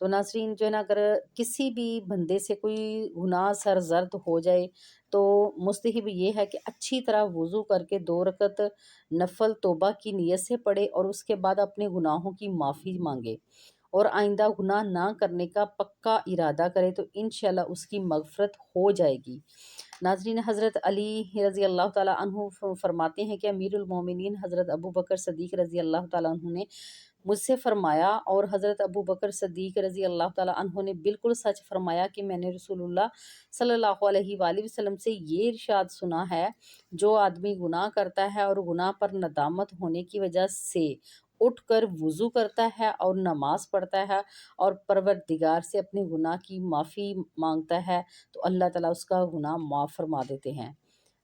تو ناظرین جو ہے نا اگر کسی بھی بندے سے کوئی گناہ سرزد ہو جائے تو مستحب یہ ہے کہ اچھی طرح وضو کر کے 2 رکعت نفل توبہ کی نیت سے پڑھے اور اس کے بعد اپنے گناہوں کی معافی مانگے اور آئندہ گناہ نہ کرنے کا پکا ارادہ کرے تو انشاءاللہ اس کی مغفرت ہو جائے گی۔ ناظرین، حضرت علی رضی اللہ تعالیٰ عنہ فرماتے ہیں کہ امیر المومنین حضرت ابو بکر صدیق رضی اللہ تعالیٰ عنہ نے مجھ سے فرمایا، اور حضرت ابو بکر صدیق رضی اللہ تعالیٰ عنہ نے بالکل سچ فرمایا کہ میں نے رسول اللہ صلی اللہ علیہ وآلہ وسلم سے یہ ارشاد سنا ہے، جو آدمی گناہ کرتا ہے اور گناہ پر ندامت ہونے کی وجہ سے اٹھ کر وضو کرتا ہے اور نماز پڑھتا ہے اور پروردگار سے اپنے گناہ کی معافی مانگتا ہے تو اللہ تعالیٰ اس کا گناہ معاف فرما دیتے ہیں۔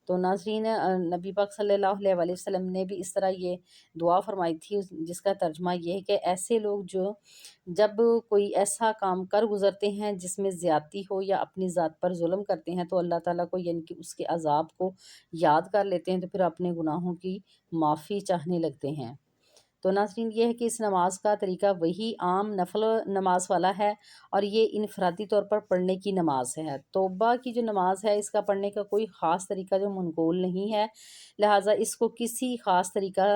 تو ناظرین، نبی پاک صلی اللہ علیہ وآلہ وسلم نے بھی اس طرح یہ دعا فرمائی تھی، جس کا ترجمہ یہ ہے کہ ایسے لوگ جو جب کوئی ایسا کام کر گزرتے ہیں جس میں زیادتی ہو یا اپنی ذات پر ظلم کرتے ہیں تو اللہ تعالیٰ کو یعنی کہ اس کے عذاب کو یاد کر لیتے ہیں تو پھر اپنے گناہوں کی معافی چاہنے لگتے ہیں۔ تو ناظرین، یہ ہے کہ اس نماز کا طریقہ وہی عام نفل نماز والا ہے اور یہ انفرادی طور پر پڑھنے کی نماز ہے۔ توبہ کی جو نماز ہے اس کا پڑھنے کا کوئی خاص طریقہ جو منقول نہیں ہے، لہٰذا اس کو کسی خاص طریقہ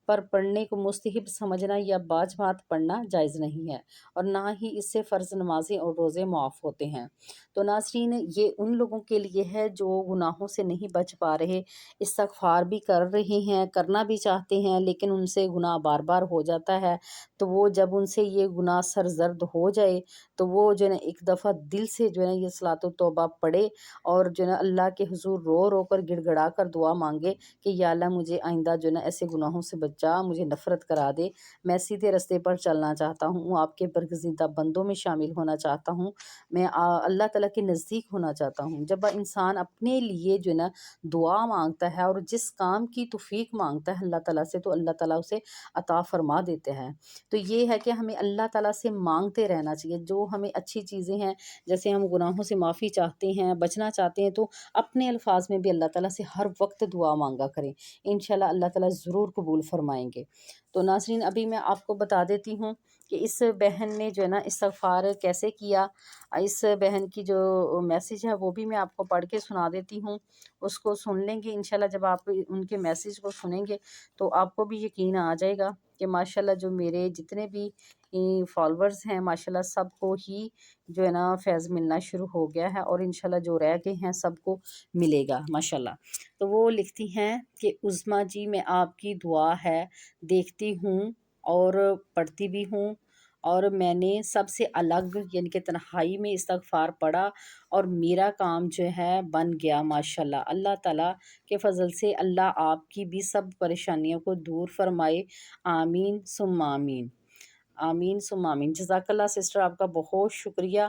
پر پڑھنے کو مستحب سمجھنا یا باج بات پڑھنا جائز نہیں ہے، اور نہ ہی اس سے فرض نمازیں اور روزے معاف ہوتے ہیں۔ تو ناظرین، یہ ان لوگوں کے لیے ہے جو گناہوں سے نہیں بچ پا رہے، استغفار بھی کر رہے ہیں، کرنا بھی چاہتے ہیں، لیکن ان سے گناہ بار بار ہو جاتا ہے، تو وہ جب ان سے یہ گناہ سرزد ہو جائے تو وہ جو ہے نا ایک دفعہ دل سے جو ہے نا یہ صلاۃ التوبہ پڑھے اور جو ہے نا اللہ کے حضور رو رو کر گڑ گڑا کر دعا مانگے کہ یا اللہ مجھے آئندہ جو ہے نا ایسے گناہوں سے بچا، مجھے نفرت کرا دے، میں سیدھے رستے پر چلنا چاہتا ہوں، آپ کے برگزیدہ بندوں میں شامل ہونا چاہتا ہوں، میں اللہ تعالیٰ کے نزدیک ہونا چاہتا ہوں۔ جب انسان اپنے لیے جو ہے نا دعا مانگتا ہے اور جس کام کی توفیق مانگتا ہے اللہ تعالیٰ سے تو اللہ تعالیٰ اسے عطا فرما دیتے ہیں۔ تو یہ ہے کہ ہمیں اللہ تعالیٰ سے مانگتے رہنا چاہیے، جو ہمیں اچھی چیزیں ہیں، جیسے ہم گناہوں سے معافی چاہتے ہیں، بچنا چاہتے ہیں، تو اپنے الفاظ میں بھی اللہ تعالیٰ سے ہر وقت دعا مانگا کریں، انشاءاللہ اللہ تعالیٰ ضرور قبول فرمائیں گے۔ تو ناظرین، ابھی میں آپ کو بتا دیتی ہوں کہ اس بہن نے جو ہے نا استغفار کیسے کیا۔ اس بہن کی جو میسیج ہے وہ بھی میں آپ کو پڑھ کے سنا دیتی ہوں، اس کو سن لیں گے انشاءاللہ۔ جب آپ ان کے میسیج کو سنیں گے تو آپ کو بھی یقین آ جائے گا کہ ماشاءاللہ جو میرے جتنے بھی فالورز ہیں ماشاءاللہ سب کو ہی جو ہے نا فیض ملنا شروع ہو گیا ہے، اور انشاءاللہ جو رہ گئے ہیں سب کو ملے گا ماشاءاللہ۔ تو وہ لکھتی ہیں کہ عظمیٰ جی، میں آپ کی دعا ہے دیکھتی ہوں اور پڑھتی بھی ہوں، اور میں نے سب سے الگ یعنی کہ تنہائی میں استغفار پڑھا اور میرا کام جو ہے بن گیا ماشاءاللہ۔ اللہ تعالیٰ کے فضل سے اللہ آپ کی بھی سب پریشانیوں کو دور فرمائے، آمین ثم آمین، آمین ثم آمین۔ جزاک اللہ سسٹر، آپ کا بہت شکریہ،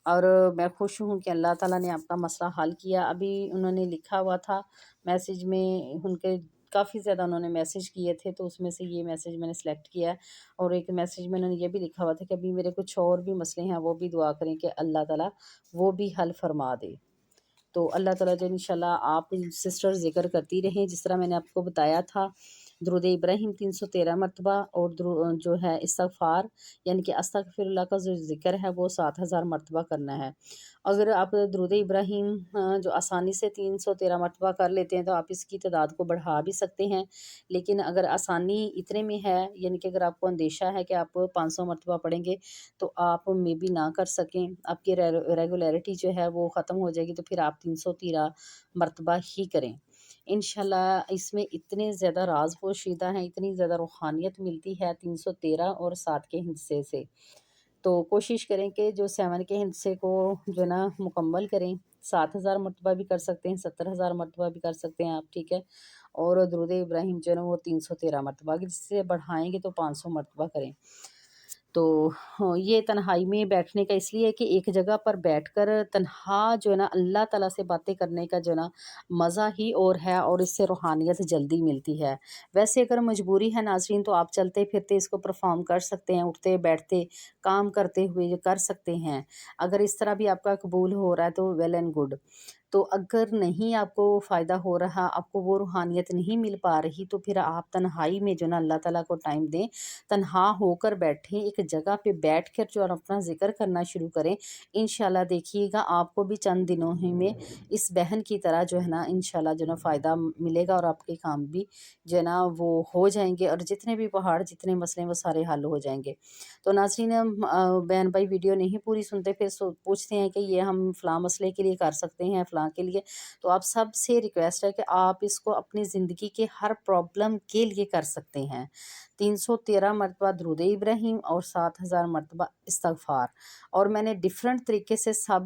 اور میں خوش ہوں کہ اللہ تعالیٰ نے آپ کا مسئلہ حل کیا۔ ابھی انہوں نے لکھا ہوا تھا میسیج میں، ان کے کافی زیادہ انہوں نے میسیج کیے تھے تو اس میں سے یہ میسیج میں نے سلیکٹ کیا ہے، اور ایک میسیج میں انہوں نے یہ بھی لکھا ہوا تھا کہ ابھی میرے کچھ اور بھی مسئلے ہیں، وہ بھی دعا کریں کہ اللہ تعالیٰ وہ بھی حل فرما دے۔ تو اللہ تعالیٰ جو انشاءاللہ آپ سسٹر ذکر کرتی رہیں، جس طرح میں نے آپ کو بتایا تھا، درود ابراہیم 313 مرتبہ، اور جو ہے استغفار یعنی کہ استغفر اللہ کا جو ذکر ہے وہ 7000 مرتبہ کرنا ہے۔ اگر آپ درود ابراہیم جو آسانی سے 313 مرتبہ کر لیتے ہیں تو آپ اس کی تعداد کو بڑھا بھی سکتے ہیں، لیکن اگر آسانی اتنے میں ہے یعنی کہ اگر آپ کو اندیشہ ہے کہ آپ 500 مرتبہ پڑھیں گے تو آپ میں بھی نہ کر سکیں، آپ کی ریگولیرٹی جو ہے وہ ختم ہو جائے گی، تو پھر آپ 313 مرتبہ ہی کریں انشاءاللہ۔ اس میں اتنے زیادہ راز پوشیدہ ہیں، اتنی زیادہ روحانیت ملتی ہے 313 اور 7 کے ہندسے سے۔ تو کوشش کریں کہ جو 7 کے ہندسے کو جو ہے نا مکمل کریں، 7000 مرتبہ بھی کر سکتے ہیں، 70000 مرتبہ بھی کر سکتے ہیں آپ، ٹھیک ہے، اور درود ابراہیم جو ہے نا وہ 313 مرتبہ، جس سے بڑھائیں گے تو 500 مرتبہ کریں۔ تو یہ تنہائی میں بیٹھنے کا اس لیے کہ ایک جگہ پر بیٹھ کر تنہا جو ہے نا اللہ تعالیٰ سے باتیں کرنے کا جو ہے نا مزہ ہی اور ہے، اور اس سے روحانیت جلدی ملتی ہے۔ ویسے اگر مجبوری ہے ناظرین تو آپ چلتے پھرتے اس کو پرفارم کر سکتے ہیں، اٹھتے بیٹھتے کام کرتے ہوئے یہ کر سکتے ہیں، اگر اس طرح بھی آپ کا قبول ہو رہا ہے تو ویل اینڈ گڈ۔ تو اگر نہیں آپ کو فائدہ ہو رہا، آپ کو وہ روحانیت نہیں مل پا رہی، تو پھر آپ تنہائی میں جو نا اللہ تعالیٰ کو ٹائم دیں، تنہا ہو کر بیٹھیں، ایک جگہ پہ بیٹھ کر جو اپنا ذکر کرنا شروع کریں۔ انشاءاللہ دیکھیے گا آپ کو بھی چند دنوں ہی میں اس بہن کی طرح جو ہے نا انشاءاللہ جو نا فائدہ ملے گا، اور آپ کے کام بھی جو ہے نا وہ ہو جائیں گے، اور جتنے بھی پہاڑ، جتنے مسئلے وہ سارے حل ہو جائیں گے۔ تو ناظرین، بہن بھائی ویڈیو نہیں پوری سنتے، پھر پوچھتے ہیں کہ یہ ہم فلاں مسئلے کے لیے کر سکتے ہیں، فلاں کے لیے۔ تو آپ سب سے ریکویسٹ ہے کہ آپ اس کو اپنی زندگی کے ہر پرابلم کے لیے کر سکتے ہیں۔ 313 مرتبہ درود ابراہیم اور 7000 مرتبہ استغفار، اور میں نے ڈیفرنٹ طریقے سے سب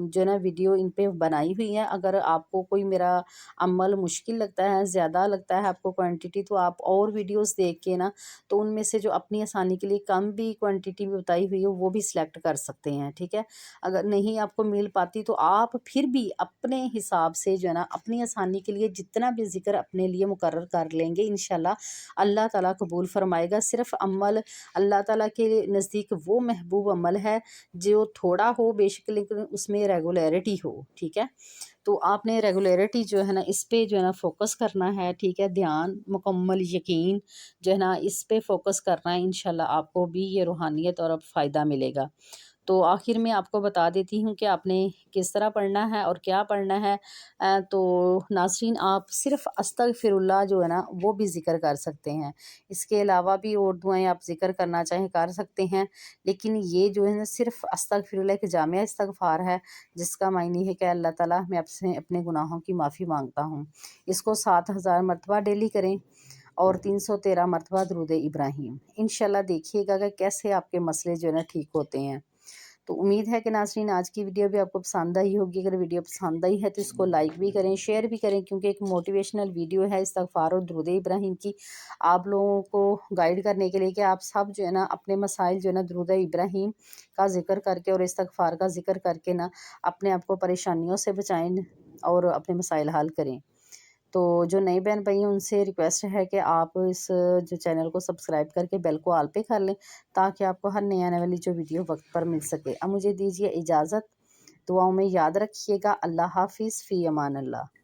جو ہے نا ویڈیو ان پہ بنائی ہوئی ہیں۔ اگر آپ کو کوئی میرا عمل مشکل لگتا ہے، زیادہ لگتا ہے آپ کو کوانٹیٹی، تو آپ اور ویڈیوز دیکھ کے نا، تو ان میں سے جو اپنی آسانی کے لیے کم بھی کوانٹیٹی میں بتائی ہوئی ہے وہ بھی سلیکٹ کر سکتے ہیں، ٹھیک ہے۔ اگر نہیں آپ کو مل پاتی تو آپ پھر بھی اپنے حساب سے جو ہے نا اپنی آسانی کے لیے جتنا بھی ذکر اپنے لیے مقرر کر لیں گے، انشاءاللہ اللہ تعالیٰ قبول فرمائے گا۔ صرف عمل اللہ تعالیٰ کے نزدیک وہ محبوب عمل ہے جو تھوڑا ہو بے شک، لیکن اس میں ریگولیرٹی ہو، ٹھیک ہے۔ تو آپ نے ریگولیرٹی جو ہے نا اس پہ جو ہے نا فوکس کرنا ہے، ٹھیک ہے۔ دھیان، مکمل یقین جو ہے نا اس پہ فوکس کرنا ہے، انشاءاللہ آپ کو بھی یہ روحانیت اور اب فائدہ ملے گا۔ تو آخر میں آپ کو بتا دیتی ہوں کہ آپ نے کس طرح پڑھنا ہے اور کیا پڑھنا ہے۔ تو ناظرین، آپ صرف استغفر اللہ جو ہے نا وہ بھی ذکر کر سکتے ہیں، اس کے علاوہ بھی اور دعائیں آپ ذکر کرنا چاہیں کر سکتے ہیں، لیکن یہ جو ہے نا صرف استغفر اللہ ایک جامع استغفار ہے، جس کا معنی ہے کہ اللہ تعالیٰ میں آپ سے اپنے گناہوں کی معافی مانگتا ہوں۔ اس کو 7000 مرتبہ ڈیلی کریں، اور 313 مرتبہ درود ابراہیم۔ انشاءاللہ دیکھیے گا کہ کیسے آپ کے مسئلے جو ہے نا ٹھیک ہوتے ہیں۔ تو امید ہے کہ ناظرین آج کی ویڈیو بھی آپ کو پسند آئی ہوگی۔ اگر ویڈیو پسند آئی ہے تو اس کو لائک بھی کریں، شیئر بھی کریں، کیونکہ ایک موٹیویشنل ویڈیو ہے استغفار اور درود ابراہیم کی، آپ لوگوں کو گائیڈ کرنے کے لیے کہ آپ سب جو ہے نا اپنے مسائل جو ہے نا درود ابراہیم کا ذکر کر کے اور استغفار کا ذکر کر کے نا اپنے آپ کو پریشانیوں سے بچائیں اور اپنے مسائل حل کریں۔ تو جو نئے بہن بھائی ہیں ان سے ریکویسٹ ہے کہ آپ اس جو چینل کو سبسکرائب کر کے بیل کو آل پہ کر لیں، تاکہ آپ کو ہر نئی آنے والی جو ویڈیو وقت پر مل سکے۔ اب مجھے دیجیے اجازت، دعاؤں میں یاد رکھیے گا۔ اللہ حافظ، فی امان اللہ۔